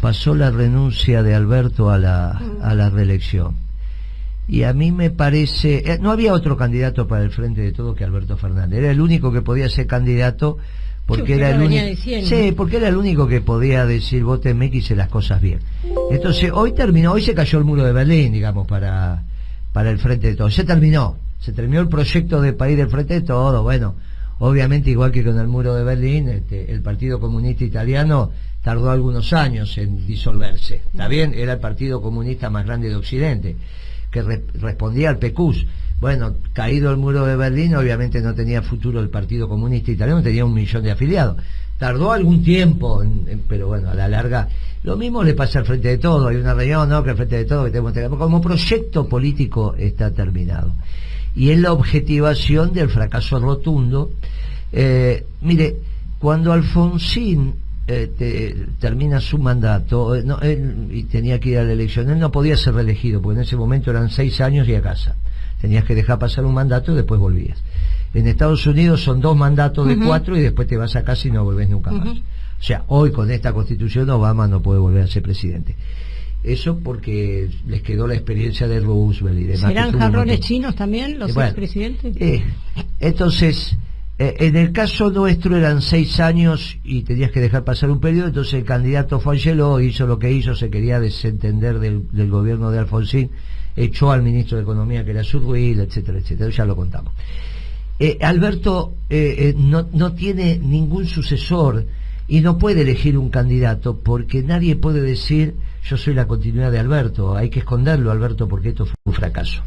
pasó la renuncia de Alberto a la reelección. Y a mí me parece... no había otro candidato para el Frente de Todos que Alberto Fernández. Era el único que podía ser candidato porque era el único... Sí, porque era el único que podía decir, vótenme que hice las cosas bien. Entonces, hoy se cayó el muro de Berlín, digamos, para el Frente de Todos. Se terminó el proyecto de país del Frente de Todos. Bueno, obviamente, igual que con el muro de Berlín, el Partido Comunista Italiano tardó algunos años en disolverse. ¿Está bien? Era el partido comunista más grande de Occidente, que respondía al PQS. Bueno, caído el muro de Berlín, obviamente no tenía futuro el Partido Comunista Italiano, tenía 1 millón de afiliados. Tardó algún tiempo, pero bueno, a la larga, lo mismo le pasa al Frente de Todos. Hay una reunión, ¿no?, que el Frente de Todos, que tenemos como proyecto político está terminado. Y es la objetivación del fracaso rotundo. Mire, cuando Alfonsín termina su mandato, él tenía que ir a la elección, él no podía ser reelegido, porque en ese momento eran 6 años y a casa. Tenías que dejar pasar un mandato y después volvías. En Estados Unidos son 2 mandatos de 4 y después te vas a casa y no volvés nunca más. O sea, hoy con esta constitución Obama no puede volver a ser presidente. Eso porque les quedó la experiencia de Roosevelt y demás. ¿Serán jarrones chinos también los expresidentes? Entonces, en el caso nuestro eran 6 años y tenías que dejar pasar un periodo. Entonces el candidato Fangeló hizo lo que hizo, se quería desentender del gobierno de Alfonsín, echó al ministro de Economía, que era Zurduil, etcétera, etcétera, ya lo contamos. Alberto no tiene ningún sucesor y no puede elegir un candidato, porque nadie puede decir yo soy la continuidad de Alberto. Hay que esconderlo, Alberto, porque esto fue un fracaso.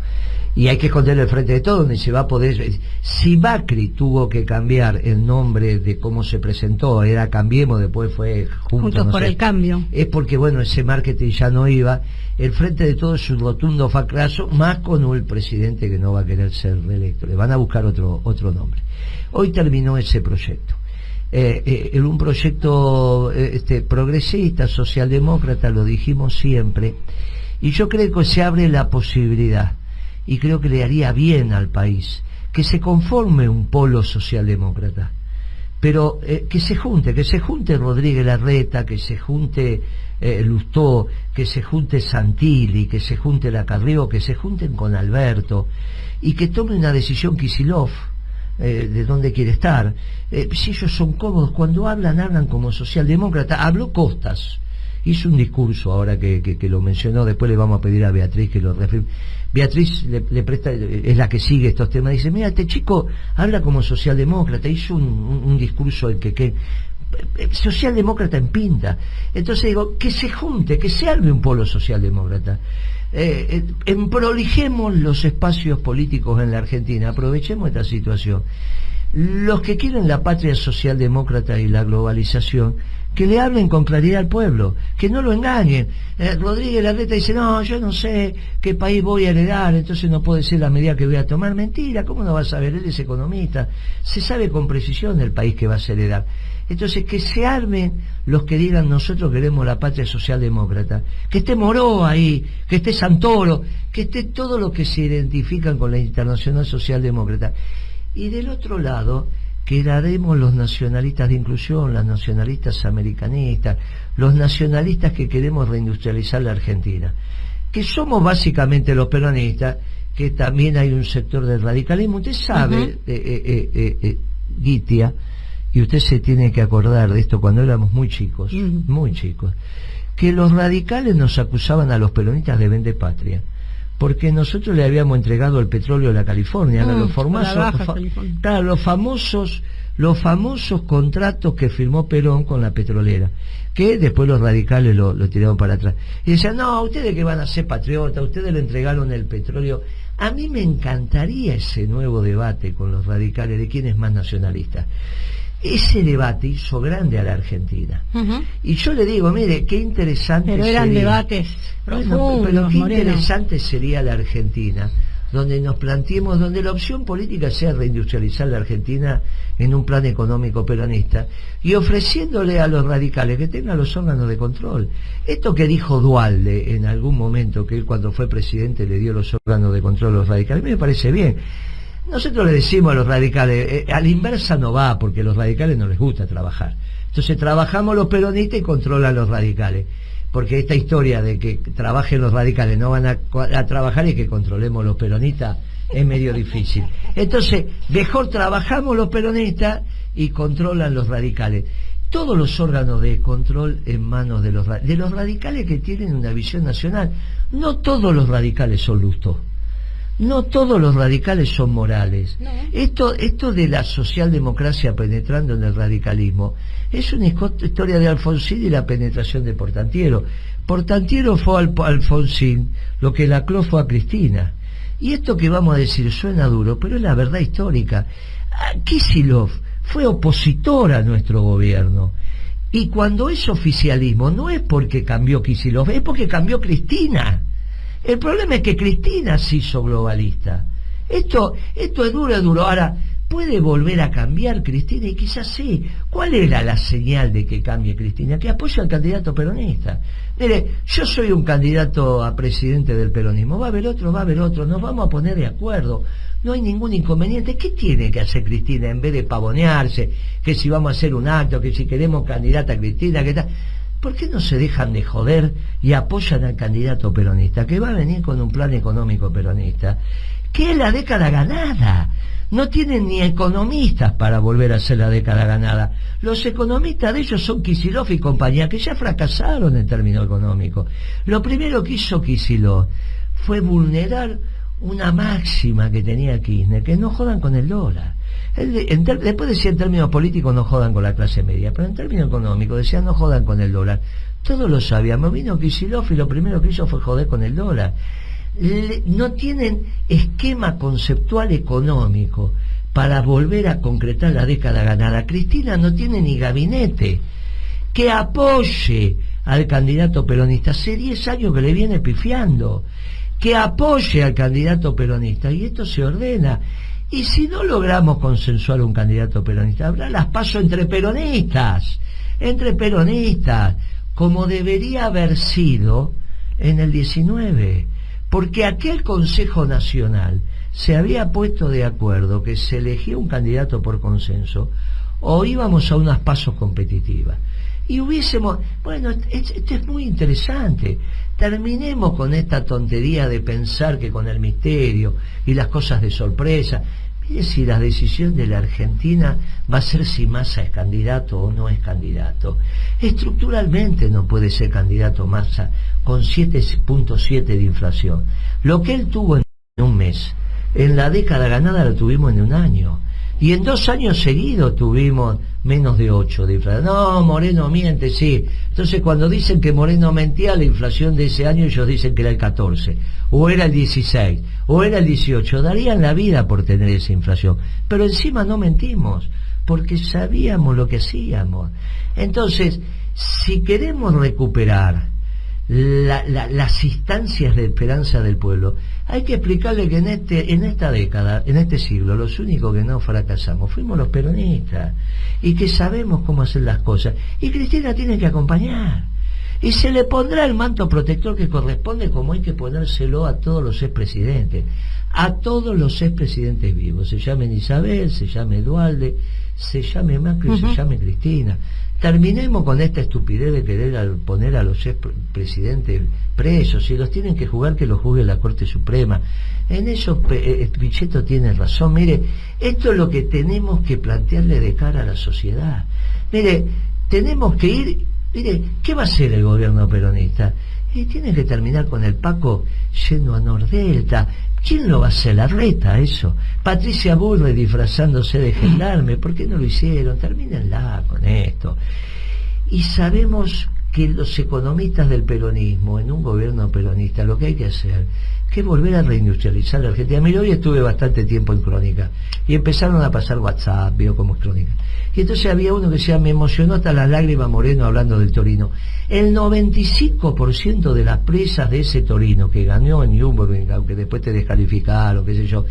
Y hay que esconderlo al Frente de Todos, donde se va a poder... Si Macri tuvo que cambiar el nombre de cómo se presentó, era Cambiemos, después fue Juntos por el Cambio, es porque, bueno, ese marketing ya no iba. El Frente de Todos es un rotundo fracaso, más con un presidente que no va a querer ser reelecto. Le van a buscar otro nombre. Hoy terminó ese proyecto. En un proyecto progresista, socialdemócrata, lo dijimos siempre, y yo creo que se abre la posibilidad, y creo que le haría bien al país, que se conforme un polo socialdemócrata, pero que se junte Rodríguez Larreta, que se junte Lustó, que se junte Santilli, que se junte Lacarrió, que se junten con Alberto, y que tome una decisión Kicillof, de dónde quiere estar. Si ellos son cómodos, cuando hablan como socialdemócrata. Habló Costas, hizo un discurso, ahora que lo mencionó, después le vamos a pedir a Beatriz que lo refirme. Beatriz le presta, es la que sigue estos temas, dice, mira, este chico habla como socialdemócrata, hizo un discurso que socialdemócrata en pinta. Entonces digo, que se junte, que se arme un polo socialdemócrata. Prolijemos los espacios políticos en la Argentina, aprovechemos esta situación. Los que quieren la patria socialdemócrata y la globalización, que le hablen con claridad al pueblo, que no lo engañen. Rodríguez Larreta dice, no, yo no sé qué país voy a heredar, entonces no puedo decir la medida que voy a tomar. Mentira, ¿cómo no va a saber? Él es economista, se sabe con precisión el país que vas a heredar. Entonces, que se armen los que digan, nosotros queremos la patria socialdemócrata, que esté Moró ahí, que esté Santoro, que esté todo lo que se identifican con la Internacional Socialdemócrata. Y del otro lado quedaremos los nacionalistas de inclusión, los nacionalistas americanistas, los nacionalistas que queremos reindustrializar la Argentina, que somos básicamente los peronistas, que también hay un sector del radicalismo. Usted sabe, Guitia, y usted se tiene que acordar de esto cuando éramos muy chicos, que los radicales nos acusaban a los peronistas de vendepatria, porque nosotros le habíamos entregado el petróleo a la California, los famosos contratos que firmó Perón con la petrolera, que después los radicales lo tiraron para atrás. Y decían, no, ustedes que van a ser patriotas, ustedes le entregaron el petróleo. A mí me encantaría ese nuevo debate con los radicales de quién es más nacionalista. Ese debate hizo grande a la Argentina. Y yo le digo, mire, qué interesante pero eran sería, debates profundos, pero qué Moreno. interesante sería la Argentina, donde nos planteemos, donde la opción política sea reindustrializar la Argentina en un plan económico peronista, y ofreciéndole a los radicales que tengan los órganos de control. Esto que dijo Duhalde en algún momento, que él cuando fue presidente le dio los órganos de control a los radicales, a mí me parece bien. Nosotros le decimos a los radicales, a la inversa no va, porque a los radicales no les gusta trabajar. Entonces trabajamos los peronistas y controlan los radicales. porque esta historia de que trabajen los radicales no van a trabajar y que controlemos los peronistas es medio difícil. Entonces, mejor trabajamos los peronistas y controlan los radicales. Todos los órganos de control en manos de los radicales que tienen una visión nacional. No todos los radicales son Lustó. No todos los radicales son morales. No. Esto de la socialdemocracia penetrando en el radicalismo es una historia de Alfonsín y la penetración de Portantiero. Portantiero fue a Alfonsín lo que Laclau fue a Cristina. Y esto que vamos a decir suena duro, pero es la verdad histórica. Kicillof fue opositor a nuestro gobierno. Y cuando es oficialismo, no es porque cambió Kicillof, es porque cambió Cristina. El problema es que Cristina se hizo globalista. Esto es duro. Ahora, ¿puede volver a cambiar Cristina? Y quizás sí. ¿Cuál era la señal de que cambie Cristina? Que apoya al candidato peronista. Mire, yo soy un candidato a presidente del peronismo. Va a haber otro, nos vamos a poner de acuerdo. No hay ningún inconveniente. ¿Qué tiene que hacer Cristina en vez de pavonearse? Que si vamos a hacer un acto, que si queremos candidata a Cristina, que tal. ¿Por qué no se dejan de joder y apoyan al candidato peronista, que va a venir con un plan económico peronista, que es la década ganada? No tienen ni economistas para volver a hacer la década ganada. Los economistas de ellos son Kicillof y compañía, que ya fracasaron en términos económicos. Lo primero que hizo Kicillof fue vulnerar una máxima que tenía Kirchner, que no jodan con el dólar. Después decía en términos políticos no jodan con la clase media, pero en términos económicos decía no jodan con el dólar. Todos lo sabíamos. Vino Kicillof y lo primero que hizo fue joder con el dólar. No tienen esquema conceptual económico para volver a concretar la década ganada. Cristina no tiene ni gabinete que apoye al candidato peronista. Hace 10 años que le viene pifiando. Que apoye al candidato peronista, y esto se ordena. Y si no logramos consensuar un candidato peronista, habrá las PASO entre peronistas, como debería haber sido en el 19, porque aquel Consejo Nacional se había puesto de acuerdo que se elegía un candidato por consenso, o íbamos a unas PASO competitivas. Y hubiésemos, bueno, esto es muy interesante. Terminemos con esta tontería de pensar que con el misterio y las cosas de sorpresa. Mire si la decisión de la Argentina va a ser si Massa es candidato o no es candidato. Estructuralmente no puede ser candidato Massa con 7.7 de inflación. Lo que él tuvo en un mes, en la década ganada lo tuvimos en un año. Y en 2 años seguidos tuvimos menos de 8 de inflación. No, Moreno miente, sí. Entonces cuando dicen que Moreno mentía, la inflación de ese año ellos dicen que era el 14, o era el 16, o era el 18. Darían la vida por tener esa inflación. Pero encima no mentimos, porque sabíamos lo que hacíamos. Entonces, si queremos recuperar las instancias de esperanza del pueblo, hay que explicarle que en esta década, en este siglo, los únicos que no fracasamos fuimos los peronistas, y que sabemos cómo hacer las cosas, y Cristina tiene que acompañar, y se le pondrá el manto protector que corresponde, como hay que ponérselo a todos los expresidentes, vivos, se llamen Isabel, se llame Duhalde, se llame Macri, se llame Cristina. Terminemos con esta estupidez de querer poner a los expresidentes presos. Si los tienen que jugar, que los juzgue la Corte Suprema. En eso Pichetto tiene razón. Mire, esto es lo que tenemos que plantearle de cara a la sociedad. Mire, tenemos que ir. Mire, ¿qué va a hacer el gobierno peronista? Y tiene que terminar con el Paco yendo a Nordelta. ¿Quién lo va a hacer? La reta, eso. Patricia Bullrich disfrazándose de gendarme. ¿Por qué no lo hicieron? Termínenla con esto. Y sabemos que los economistas del peronismo, en un gobierno peronista, lo que hay que hacer, que es volver a reindustrializar la Argentina. Mira, hoy estuve bastante tiempo en Crónica, y empezaron a pasar WhatsApp, veo cómo es Crónica. Y entonces había uno que decía, me emocionó hasta las lágrimas Moreno hablando del Torino. El 95% de las presas de ese Torino, que ganó en Nürburgring, aunque después te descalificaron, qué sé yo,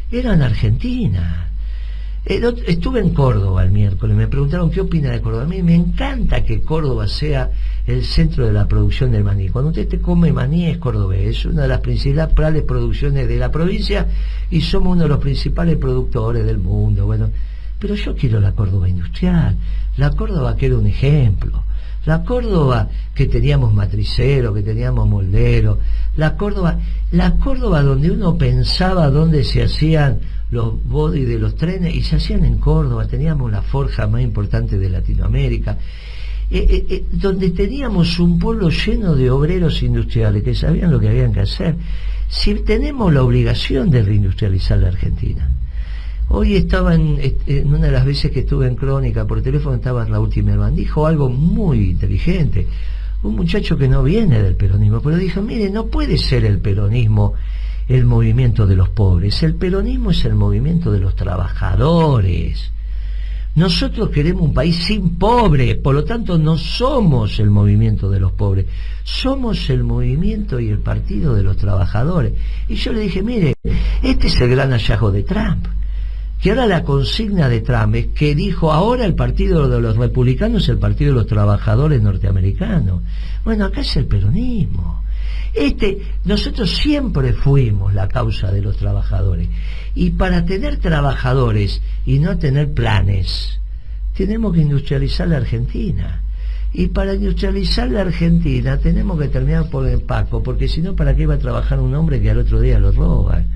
eran argentinas. Estuve en Córdoba el miércoles, me preguntaron qué opina de Córdoba. A mí me encanta que Córdoba sea el centro de la producción del maní. Cuando usted te come maní es cordobés, es una de las principales producciones de la provincia y somos uno de los principales productores del mundo. Bueno, pero yo quiero la Córdoba industrial, la Córdoba que era un ejemplo, La Córdoba que teníamos matricero, que teníamos moldero, la Córdoba donde uno pensaba dónde se hacían los body de los trenes, y se hacían en Córdoba. Teníamos la forja más importante de Latinoamérica, donde teníamos un pueblo lleno de obreros industriales que sabían lo que habían que hacer. Si tenemos la obligación de reindustrializar la Argentina. Hoy estaba en una de las veces que estuve en Crónica por teléfono, estaba Raúl Timerman, dijo algo muy inteligente, un muchacho que no viene del peronismo, pero dijo, mire, no puede ser el peronismo el movimiento de los pobres, el peronismo es el movimiento de los trabajadores. Nosotros queremos un país sin pobres, por lo tanto no somos el movimiento de los pobres, somos el movimiento y el partido de los trabajadores. Y yo le dije, mire, este es el gran hallazgo de Trump, que ahora la consigna de Trump es que dijo, ahora el partido de los republicanos es el partido de los trabajadores norteamericanos. Bueno, acá es el peronismo. Nosotros siempre fuimos la causa de los trabajadores, y para tener trabajadores y no tener planes tenemos que industrializar la Argentina, y para industrializar la Argentina tenemos que terminar por el empaco, porque si no, ¿para qué va a trabajar un hombre que al otro día lo roban?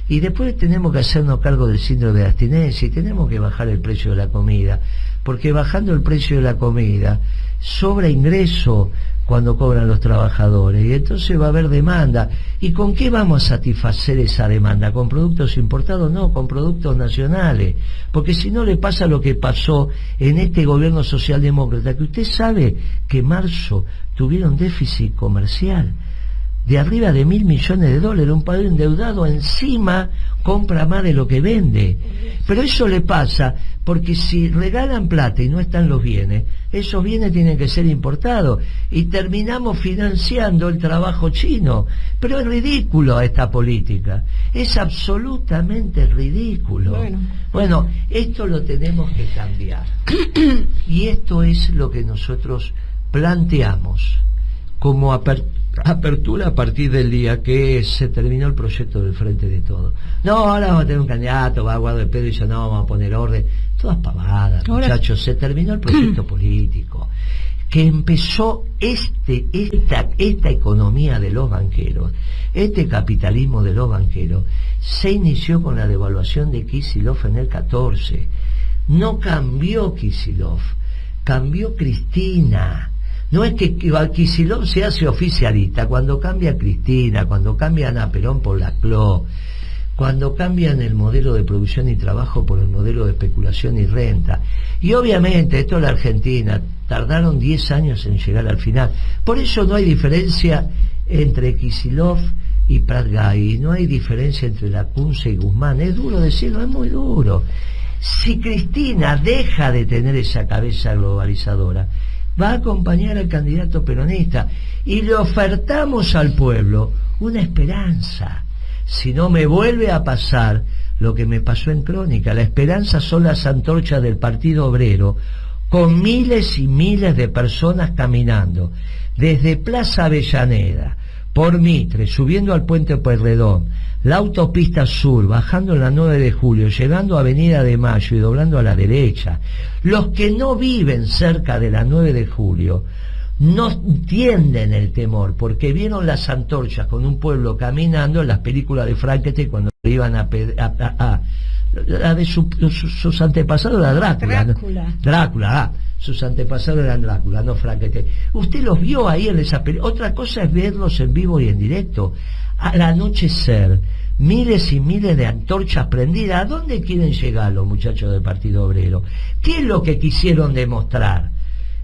Y después tenemos que hacernos cargo del síndrome de abstinencia, y tenemos que bajar el precio de la comida, porque bajando el precio de la comida sobra ingreso cuando cobran los trabajadores, y entonces va a haber demanda. ¿Y con qué vamos a satisfacer esa demanda? ¿Con productos importados? No, con productos nacionales, porque si no le pasa lo que pasó en este gobierno socialdemócrata, que usted sabe que en marzo tuvieron déficit comercial de arriba de $1.000 millones, un país endeudado, encima compra más de lo que vende. Pero eso le pasa porque si regalan plata y no están los bienes, esos bienes tienen que ser importados, y terminamos financiando el trabajo chino. Pero es ridículo esta política, es absolutamente ridículo. Bueno, esto lo tenemos que cambiar, y esto es lo que nosotros planteamos como apertura a partir del día que se terminó el proyecto del Frente de Todos. No, ahora vamos a tener un candidato, va a Guado de Pedro y dice, no, vamos a poner orden. Todas pavadas, muchachos, se terminó el proyecto político. Que empezó esta economía de los banqueros, este capitalismo de los banqueros, se inició con la devaluación de Kicillof en el 14. No cambió Kicillof, cambió Cristina. No es que Kicillof se hace oficialista cuando cambia Cristina, cuando cambian a Perón por la CLO, cuando cambian el modelo de producción y trabajo por el modelo de especulación y renta. Y obviamente esto es la Argentina, tardaron 10 años en llegar al final. Por eso no hay diferencia entre Kicillof y Prat-Gay, no hay diferencia entre Lacunza y Guzmán. Es duro decirlo, es muy duro. Si Cristina deja de tener esa cabeza globalizadora, va a acompañar al candidato peronista, y le ofertamos al pueblo una esperanza. Si no me vuelve a pasar lo que me pasó en Crónica, la esperanza son las antorchas del Partido Obrero, con miles y miles de personas caminando, desde Plaza Avellaneda, por Mitre, subiendo al Puente Pueyrredón, la autopista sur, bajando en la 9 de julio, llegando a Avenida de Mayo y doblando a la derecha. Los que no viven cerca de la 9 de julio no entienden el temor, porque vieron las antorchas con un pueblo caminando en las películas de Frankenstein cuando iban la de sus antepasados era Drácula, sus antepasados eran Drácula, no Frankenstein. Usted los vio ahí en esa película. Otra cosa es verlos en vivo y en directo. Al anochecer, miles y miles de antorchas prendidas. ¿A dónde quieren llegar los muchachos del Partido Obrero? ¿Qué es lo que quisieron demostrar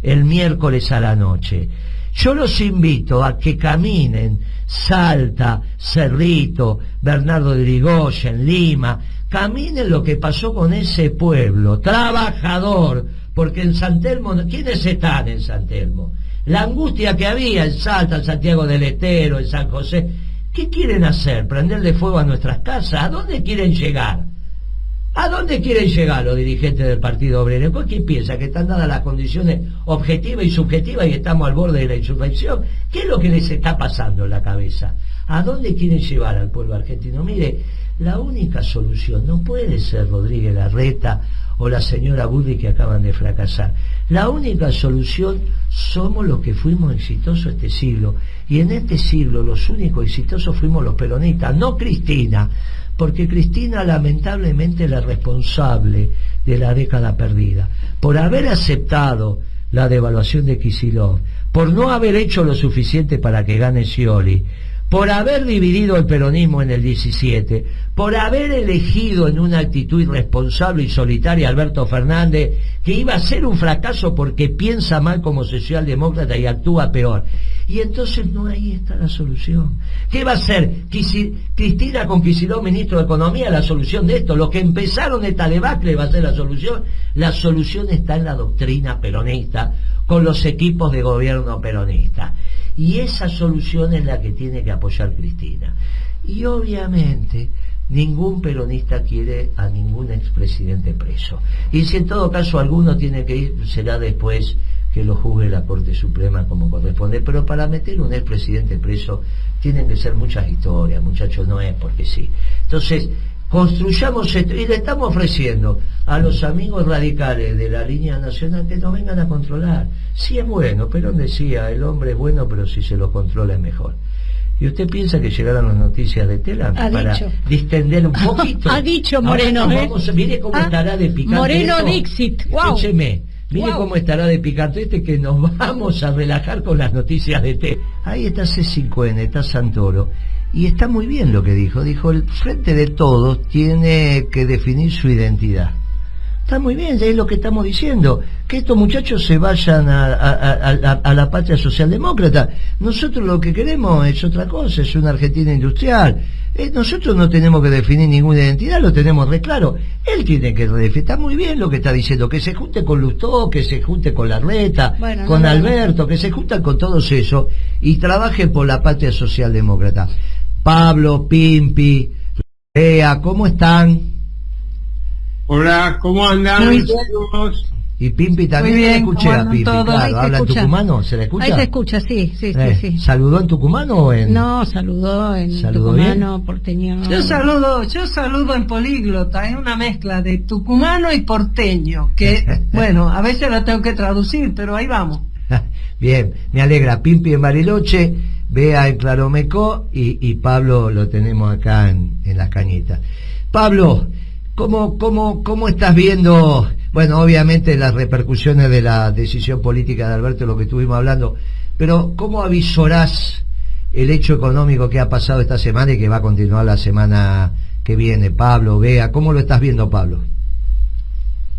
el miércoles a la noche? Yo los invito a que caminen Salta, Cerrito, Bernardo de Irigoyen, Lima. Caminen lo que pasó con ese pueblo trabajador, porque en San Telmo, ¿quiénes están en San Telmo? La angustia que había en Salta, en Santiago del Estero, en San José. ¿Qué quieren hacer? ¿Prenderle fuego a nuestras casas? ¿A dónde quieren llegar? ¿A dónde quieren llegar los dirigentes del Partido Obrero? ¿Por qué piensan que están dadas las condiciones objetivas y subjetivas y estamos al borde de la insurrección? ¿Qué es lo que les está pasando en la cabeza? ¿A dónde quieren llevar al pueblo argentino? Mire, La única solución no puede ser Rodríguez Larreta o la señora Burri, que acaban de fracasar. La única solución somos los que fuimos exitosos este siglo, y en este siglo los únicos exitosos fuimos los peronistas, no Cristina, porque Cristina lamentablemente es la responsable de la década perdida, por haber aceptado la devaluación de Kicillof, por no haber hecho lo suficiente para que gane Scioli, por haber dividido el peronismo en el 17, por haber elegido en una actitud irresponsable y solitaria a Alberto Fernández, que iba a ser un fracaso porque piensa mal como socialdemócrata y actúa peor. Y entonces no, ahí está la solución. ¿Qué va a ser Cristina con Kicillof, ministro de Economía, la solución de esto? Los que empezaron esta debacle va a ser la solución. La solución está en la doctrina peronista, con los equipos de gobierno peronista. Y esa solución es la que tiene que apoyar Cristina. Y obviamente ningún peronista quiere a ningún expresidente preso. Y si en todo caso alguno tiene que ir, será después que lo juzgue la Corte Suprema como corresponde. Pero para meter un expresidente preso tienen que ser muchas historias, muchachos, no es porque sí. Entonces, construyamos esto, y le estamos ofreciendo a los amigos radicales de la línea nacional que nos vengan a controlar. Sí es bueno, Perón decía, el hombre es bueno, pero si se lo controla es mejor. ¿Y usted piensa que llegaron las noticias de Tela para distender un poquito? Ha dicho Moreno. Ahora mire cómo estará de picante Moreno esto. Dixit, wow. Escúcheme, mire cómo estará de picante que nos vamos a relajar con las noticias de Tela. Ahí está C5N, está Santoro. Y está muy bien lo que dijo. Dijo, el Frente de Todos tiene que definir su identidad. Está muy bien, es lo que estamos diciendo. Que estos muchachos se vayan a la patria socialdemócrata. Nosotros lo que queremos es otra cosa, es una Argentina industrial. Nosotros no tenemos que definir ninguna identidad, lo tenemos re claro. Él tiene que redefinir. Está muy bien lo que está diciendo, que se junte con Lustó, que se junte con Larreta, con Alberto, que se juntan con todos esos y trabajen por la patria socialdemócrata. Pablo, Pimpi, Lea, ¿cómo están? Hola, ¿cómo andan? Saludos. Y Pimpi también. Muy bien, le escuché a Pimpi, todos. claro, ¿habla en tucumano? ¿Se le escucha? Ahí se escucha, sí. ¿Saludó en tucumano o en...? No, saludó en tucumano, porteño. Yo saludo en políglota, es una mezcla de tucumano y porteño, que, bueno, a veces la tengo que traducir, pero ahí vamos. Bien, me alegra. Pimpi en Bariloche, Bea en Claromecó y Pablo lo tenemos acá en Las Cañitas. Pablo, ¿cómo estás viendo, bueno, obviamente las repercusiones de la decisión política de Alberto, lo que estuvimos hablando, pero cómo avisorás el hecho económico que ha pasado esta semana y que va a continuar la semana que viene? Pablo, Bea, ¿cómo lo estás viendo, Pablo?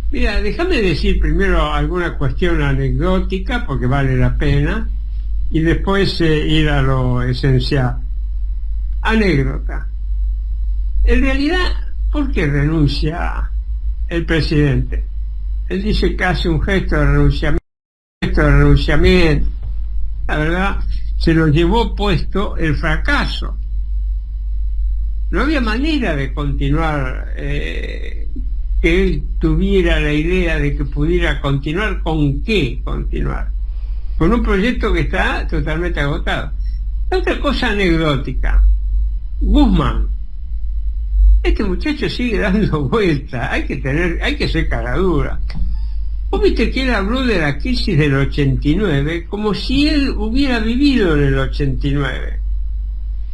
Mira, déjame decir primero alguna cuestión anecdótica, porque vale la pena, y después ir a lo esencial. Anécdota. En realidad, ¿por qué renuncia el presidente? Él dice que hace un gesto de renunciamiento. La verdad, se lo llevó puesto el fracaso. No había manera de continuar, que él tuviera la idea de que pudiera continuar. ¿Con qué continuar? Con un proyecto que está totalmente agotado. Otra cosa anecdótica. Guzmán. Este muchacho sigue dando vueltas, hay que ser caradura. Vos viste que él habló de la crisis del 89 como si él hubiera vivido en el 89.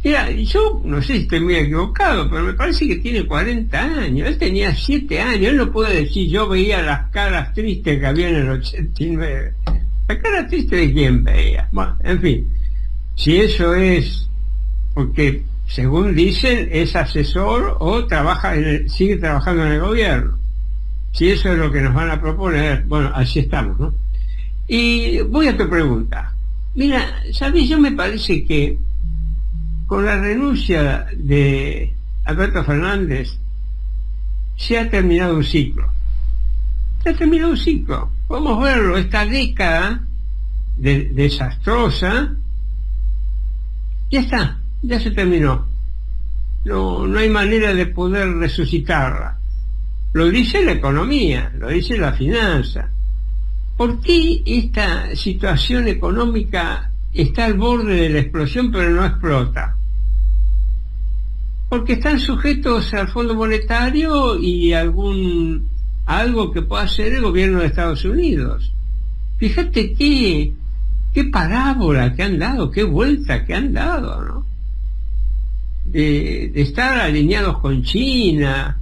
Mira, yo no sé si estoy muy equivocado, pero me parece que tiene 40 años. Él tenía 7 años, él no puede decir yo veía las caras tristes que había en el 89. ¿La cara triste de quién veía? Bueno, en fin, si eso es porque, según dicen, es asesor o sigue trabajando en el gobierno. Si eso es lo que nos van a proponer, bueno, así estamos, ¿no? Y voy a tu pregunta. Mira, ¿sabes? Yo me parece que con la renuncia de Alberto Fernández se ha terminado un ciclo. Se ha terminado un ciclo. Vamos a verlo, esta década desastrosa, ya está. Ya se terminó. No hay manera de poder resucitarla. Lo dice la economía, lo dice la finanza. ¿Por qué esta situación económica está al borde de la explosión pero no explota? porque están sujetos al Fondo Monetario y algo que pueda hacer el gobierno de Estados Unidos. Fíjate qué parábola que han dado, qué vuelta que han dado, ¿no? De estar alineados con China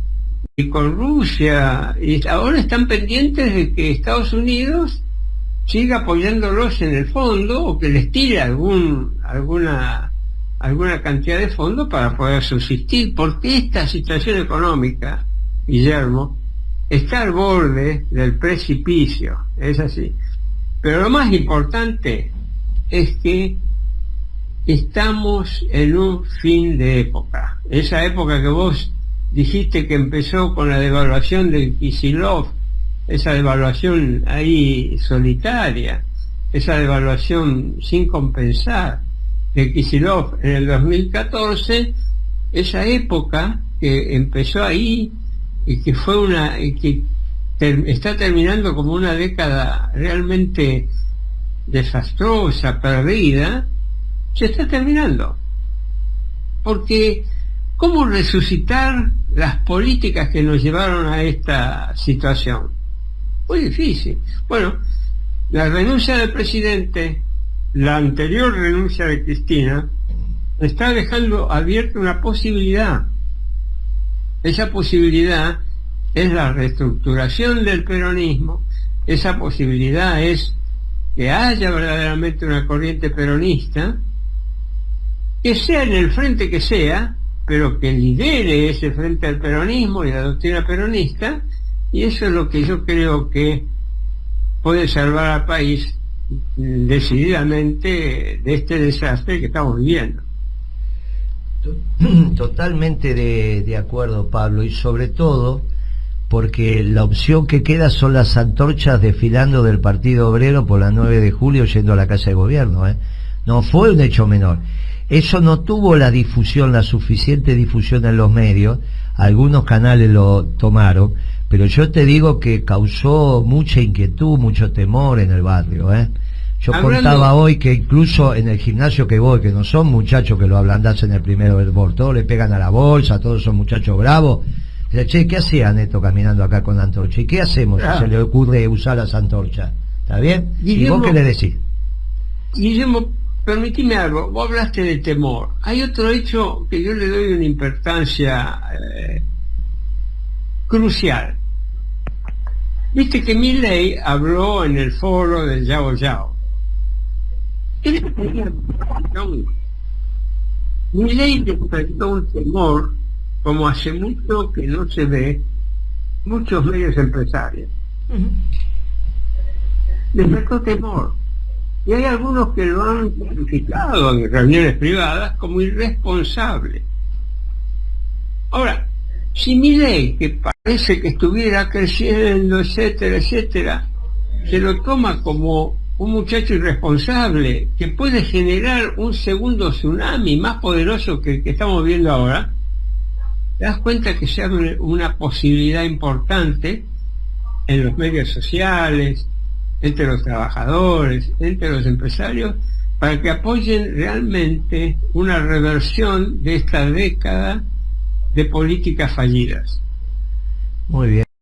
y con Rusia, y ahora están pendientes de que Estados Unidos siga apoyándolos en el fondo, o que les tire alguna cantidad de fondos para poder subsistir, porque esta situación económica, Guillermo, está al borde del precipicio, es así. Pero lo más importante es que estamos en un fin de época. Esa época que vos dijiste que empezó con la devaluación del Kicillof, esa devaluación ahí solitaria, esa devaluación sin compensar de Kicillof en el 2014, esa época que empezó ahí y que fue está terminando como una década realmente desastrosa, perdida, se está terminando. Porque ¿cómo resucitar las políticas que nos llevaron a esta situación? Muy difícil. Bueno, la renuncia del presidente, la anterior renuncia de Cristina, está dejando abierta una posibilidad. Esa posibilidad es la reestructuración del peronismo. Esa posibilidad es que haya verdaderamente una corriente peronista, que sea en el frente que sea, pero que lidere ese frente al peronismo y la doctrina peronista, y eso es lo que yo creo que puede salvar al país decididamente de este desastre que estamos viviendo. Totalmente de acuerdo, Pablo, y sobre todo porque la opción que queda son las antorchas desfilando del Partido Obrero por la 9 de julio yendo a la Casa de Gobierno, ¿eh? No fue un hecho menor. Eso no tuvo la suficiente difusión en los medios, algunos canales lo tomaron, pero yo te digo que causó mucha inquietud, mucho temor en el barrio, ¿eh? Yo contaba hoy que incluso en el gimnasio que voy, que no son muchachos que lo ablandas en el primero hervor, todos le pegan a la bolsa, todos son muchachos bravos. Dice, che, ¿qué hacía Neto caminando acá con la antorcha? ¿Y qué hacemos si se le ocurre usar las antorchas? ¿Está bien? Guillermo, ¿y vos qué le decís? Guillermo, permitime algo, vos hablaste de temor. Hay otro hecho que yo le doy una importancia crucial. Viste que Milei habló en el foro del Yao Yao. Milei despertó un temor como hace mucho que no se ve muchos medios empresarios. Despertó temor. Y hay algunos que lo han calificado en reuniones privadas como irresponsable. Ahora, si Milei, que parece que estuviera creciendo, etcétera, etcétera, se lo toma como un muchacho irresponsable que puede generar un segundo tsunami más poderoso que el que estamos viendo ahora, te das cuenta que se abre una posibilidad importante en los medios sociales, entre los trabajadores, entre los empresarios, para que apoyen realmente una reversión de esta década de políticas fallidas. Muy bien.